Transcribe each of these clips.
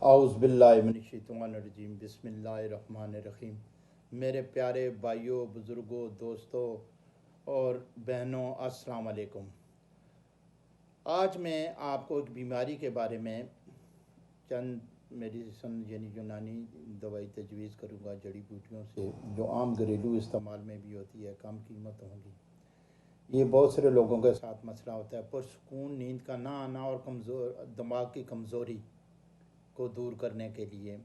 اعوذ باللہ من الشیطان الرجیم بسم اللہ الرحمن الرحیم۔ میرے پیارے بھائیوں، بزرگوں، دوستوں اور بہنوں، السلام علیکم۔ آج میں آپ کو ایک بیماری کے بارے میں چند میڈیسن یعنی یونانی دوائی تجویز کروں گا، جڑی بوٹیوں سے، جو عام گھریلو استعمال میں بھی ہوتی ہے، کم قیمت ہوں گی۔ یہ بہت سارے لوگوں کے ساتھ مسئلہ ہوتا ہے، پرسکون نیند کا نہ آنا اور دماغ کی کمزوری کو دور کرنے کے لیے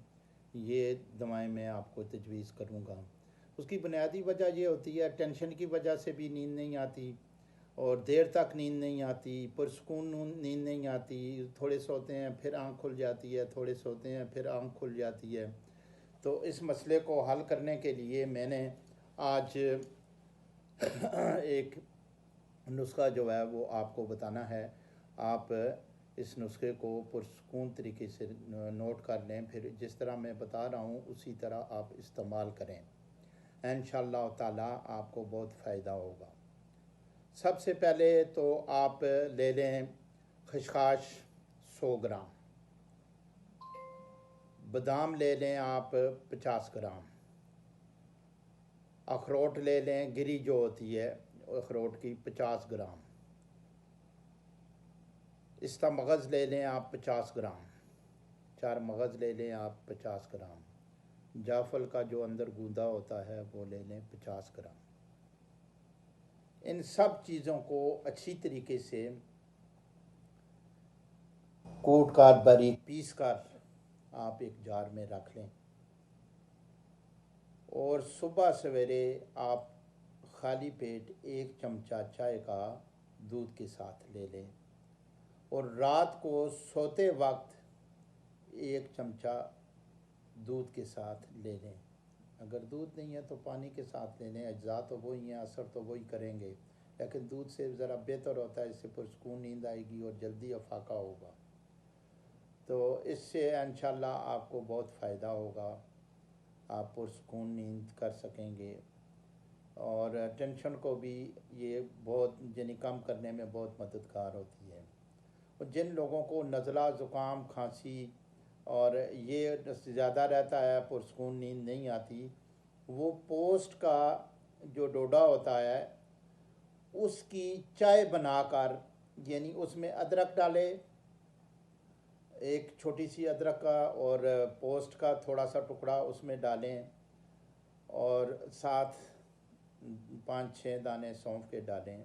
یہ دوائیں میں آپ کو تجویز کروں گا۔ اس کی بنیادی وجہ یہ ہوتی ہے، ٹینشن کی وجہ سے بھی نیند نہیں آتی اور دیر تک نیند نہیں آتی، پرسکون نیند نہیں آتی، تھوڑے سوتے ہیں پھر آنکھ کھل جاتی ہے، تھوڑے سوتے ہیں پھر آنکھ کھل جاتی ہے۔ تو اس مسئلے کو حل کرنے کے لیے میں نے آج ایک نسخہ جو ہے وہ آپ کو بتانا ہے۔ آپ اس نسخے کو پرسکون طریقے سے نوٹ کر لیں، پھر جس طرح میں بتا رہا ہوں اسی طرح آپ استعمال کریں، انشاءاللہ تعالی آپ کو بہت فائدہ ہوگا۔ سب سے پہلے تو آپ لے لیں خشخاش 100 گرام، بادام لے لیں آپ 50 گرام، اخروٹ لے لیں، گری جو ہوتی ہے اخروٹ کی 50 گرام، استا مغز لے لیں آپ 50 گرام، 4 مغز لے لیں آپ 50 گرام، جعفل کا جو اندر گوندا ہوتا ہے وہ لے لیں 50 گرام۔ ان سب چیزوں کو اچھی طریقے سے کوٹ کر باریک پیس کر آپ ایک جار میں رکھ لیں، اور صبح سویرے آپ خالی پیٹ 1 چمچہ چائے کا دودھ کے ساتھ لے لیں، اور رات کو سوتے وقت 1 چمچہ دودھ کے ساتھ لے لیں۔ اگر دودھ نہیں ہے تو پانی کے ساتھ لے لیں، اجزاء تو وہی ہیں، اثر تو وہی کریں گے، لیکن دودھ سے ذرا بہتر ہوتا ہے، اس سے پرسکون نیند آئے گی اور جلدی افاقہ ہوگا۔ تو اس سے انشاءاللہ آپ کو بہت فائدہ ہوگا، آپ پرسکون نیند کر سکیں گے، اور ٹینشن کو بھی یہ بہت یعنی کم کرنے میں بہت مددگار ہوتی ہے۔ اور جن لوگوں کو نزلہ، زکام، کھانسی اور یہ زیادہ رہتا ہے، پرسکون نیند نہیں آتی، وہ پوسٹ کا جو ڈوڈا ہوتا ہے اس کی چائے بنا کر، یعنی اس میں ادرک ڈالے، ایک چھوٹی سی ادرک کا اور پوسٹ کا تھوڑا سا ٹکڑا اس میں ڈالیں، اور ساتھ 5-6 دانے سونف کے ڈالیں،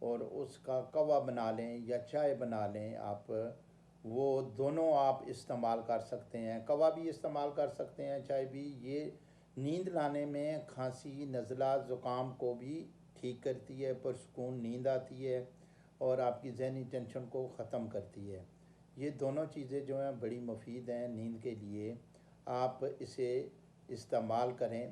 اور اس کا قہوہ بنا لیں یا چائے بنا لیں آپ، وہ دونوں آپ استعمال کر سکتے ہیں، قہوہ بھی استعمال کر سکتے ہیں، چائے بھی۔ یہ نیند لانے میں، کھانسی، نزلہ، زکام کو بھی ٹھیک کرتی ہے، پرسکون نیند آتی ہے اور آپ کی ذہنی ٹینشن کو ختم کرتی ہے۔ یہ دونوں چیزیں جو ہیں بڑی مفید ہیں نیند کے لیے، آپ اسے استعمال کریں۔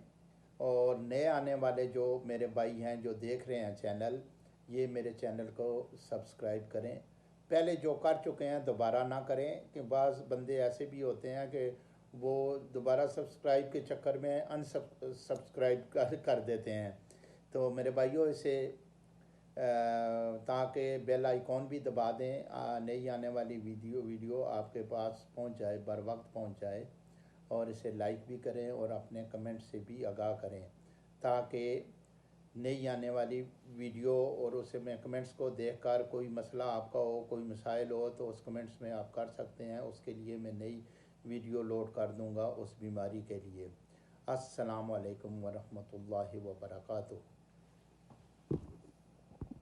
اور نئے آنے والے جو میرے بھائی ہیں جو دیکھ رہے ہیں چینل، یہ میرے چینل کو سبسکرائب کریں، پہلے جو کر چکے ہیں دوبارہ نہ کریں، کہ بعض بندے ایسے بھی ہوتے ہیں کہ وہ دوبارہ سبسکرائب کے چکر میں سبسکرائب کر دیتے ہیں۔ تو میرے بھائیوں، اسے تاکہ بیل آئیکن بھی دبا دیں، نئی آنے والی ویڈیو آپ کے پاس پہنچ جائے، بر وقت پہنچ جائے، اور اسے لائک بھی کریں اور اپنے کمنٹ سے بھی آگاہ کریں، تاکہ نئی آنے والی ویڈیو اور اسے میں کمنٹس کو دیکھ کر کوئی مسئلہ آپ کا ہو، کوئی مسائل ہو تو اس کمنٹس میں آپ کر سکتے ہیں، اس کے لیے میں نئی ویڈیو لوڈ کر دوں گا اس بیماری کے لیے۔ السلام علیکم ورحمۃ اللہ وبرکاتہ۔